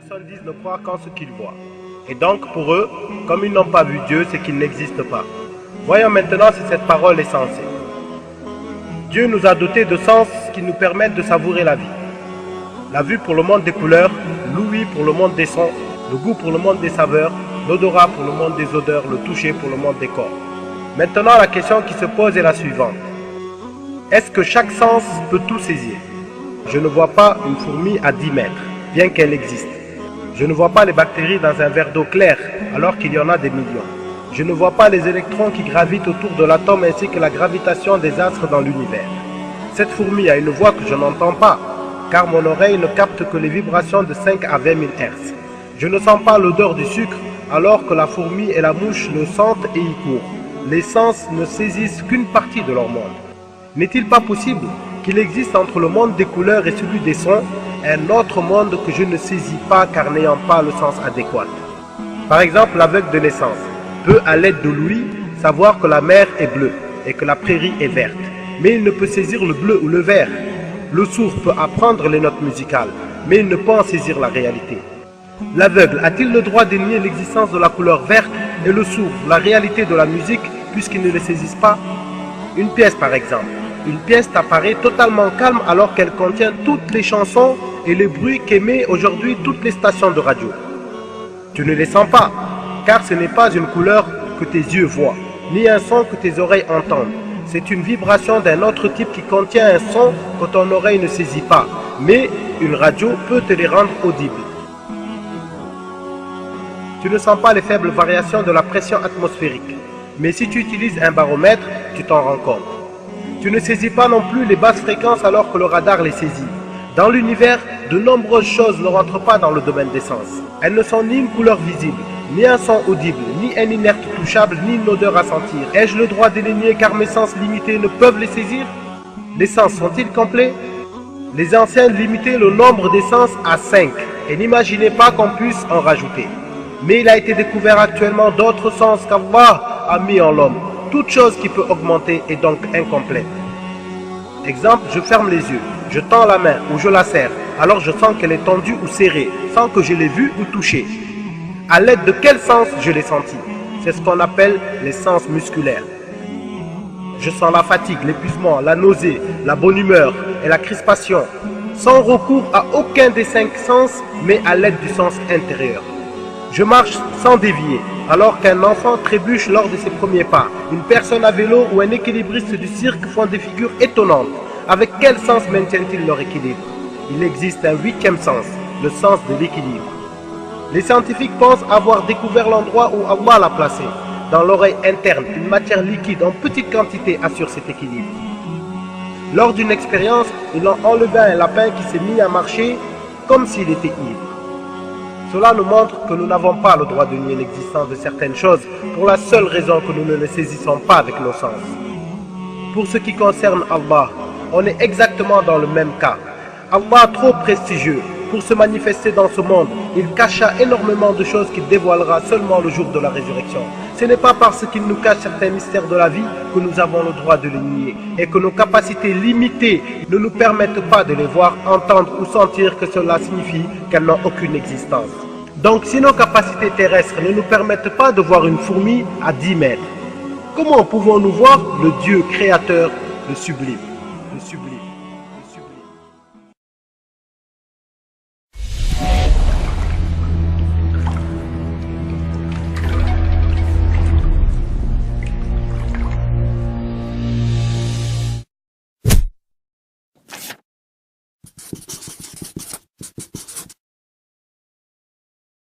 personnes disent ne croire qu'en ce qu'ils voient. Et donc, pour eux, comme ils n'ont pas vu Dieu, c'est qu'il n'existe pas. Voyons maintenant si cette parole est sensée. Dieu nous a dotés de sens qui nous permettent de savourer la vie. La vue pour le monde des couleurs, l'ouïe pour le monde des sons, le goût pour le monde des saveurs, l'odorat pour le monde des odeurs, le toucher pour le monde des corps. Maintenant, la question qui se pose est la suivante. Est-ce que chaque sens peut tout saisir? Je ne vois pas une fourmi à 10 mètres, bien qu'elle existe. Je ne vois pas les bactéries dans un verre d'eau claire, alors qu'il y en a des millions. Je ne vois pas les électrons qui gravitent autour de l'atome ainsi que la gravitation des astres dans l'univers. Cette fourmi a une voix que je n'entends pas, car mon oreille ne capte que les vibrations de 5 à 20 000 Hz. Je ne sens pas l'odeur du sucre, alors que la fourmi et la mouche le sentent et y courent. Les sens ne saisissent qu'une partie de leur monde. N'est-il pas possible qu'il existe entre le monde des couleurs et celui des sons un autre monde que je ne saisis pas car n'ayant pas le sens adéquat? Par exemple, l'aveugle de naissance peut, à l'aide de l'ouïe, savoir que la mer est bleue et que la prairie est verte, mais il ne peut saisir le bleu ou le vert. Le sourd peut apprendre les notes musicales, mais il ne peut en saisir la réalité. L'aveugle a-t-il le droit de nier l'existence de la couleur verte et le sourd la réalité de la musique puisqu'ils ne les saisissent pas? Une pièce par exemple. Une pièce t'apparaît totalement calme alors qu'elle contient toutes les chansons et les bruits qu'émettent aujourd'hui toutes les stations de radio. Tu ne les sens pas, car ce n'est pas une couleur que tes yeux voient, ni un son que tes oreilles entendent. C'est une vibration d'un autre type qui contient un son que ton oreille ne saisit pas, mais une radio peut te les rendre audibles. Tu ne sens pas les faibles variations de la pression atmosphérique, mais si tu utilises un baromètre, tu t'en rends compte. Tu ne saisis pas non plus les basses fréquences alors que le radar les saisit. Dans l'univers, de nombreuses choses ne rentrent pas dans le domaine des sens. Elles ne sont ni une couleur visible, ni un son audible, ni un inerte touchable, ni une odeur à sentir. Ai-je le droit de les nier car mes sens limités ne peuvent les saisir? Les sens sont-ils complets? Les anciens limitaient le nombre des sens à 5 et n'imaginaient pas qu'on puisse en rajouter. Mais il a été découvert actuellement d'autres sens qu'Allah a mis en l'homme. Toute chose qui peut augmenter est donc incomplète. Exemple, je ferme les yeux, je tends la main ou je la serre, alors je sens qu'elle est tendue ou serrée, sans que je l'ai vue ou touchée. À l'aide de quel sens je l'ai senti? C'est ce qu'on appelle les sens musculaires. Je sens la fatigue, l'épuisement, la nausée, la bonne humeur et la crispation, sans recours à aucun des 5 sens, mais à l'aide du sens intérieur. Je marche sans dévier, alors qu'un enfant trébuche lors de ses premiers pas. Une personne à vélo ou un équilibriste du cirque font des figures étonnantes. Avec quel sens maintiennent-ils leur équilibre? Il existe un 8e sens, le sens de l'équilibre. Les scientifiques pensent avoir découvert l'endroit où Allah l'a placé. Dans l'oreille interne, une matière liquide en petite quantité assure cet équilibre. Lors d'une expérience, ils ont enlevé un lapin qui s'est mis à marcher comme s'il était ivre. Cela nous montre que nous n'avons pas le droit de nier l'existence de certaines choses pour la seule raison que nous ne les saisissons pas avec nos sens. Pour ce qui concerne Allah, on est exactement dans le même cas. Allah, trop prestigieux pour se manifester dans ce monde, il cacha énormément de choses qu'il dévoilera seulement le jour de la résurrection. Ce n'est pas parce qu'il nous cache certains mystères de la vie que nous avons le droit de les nier et que nos capacités limitées ne nous permettent pas de les voir, entendre ou sentir que cela signifie qu'elles n'ont aucune existence. Donc si nos capacités terrestres ne nous permettent pas de voir une fourmi à 10 mètres, comment pouvons-nous voir le Dieu créateur, le sublime?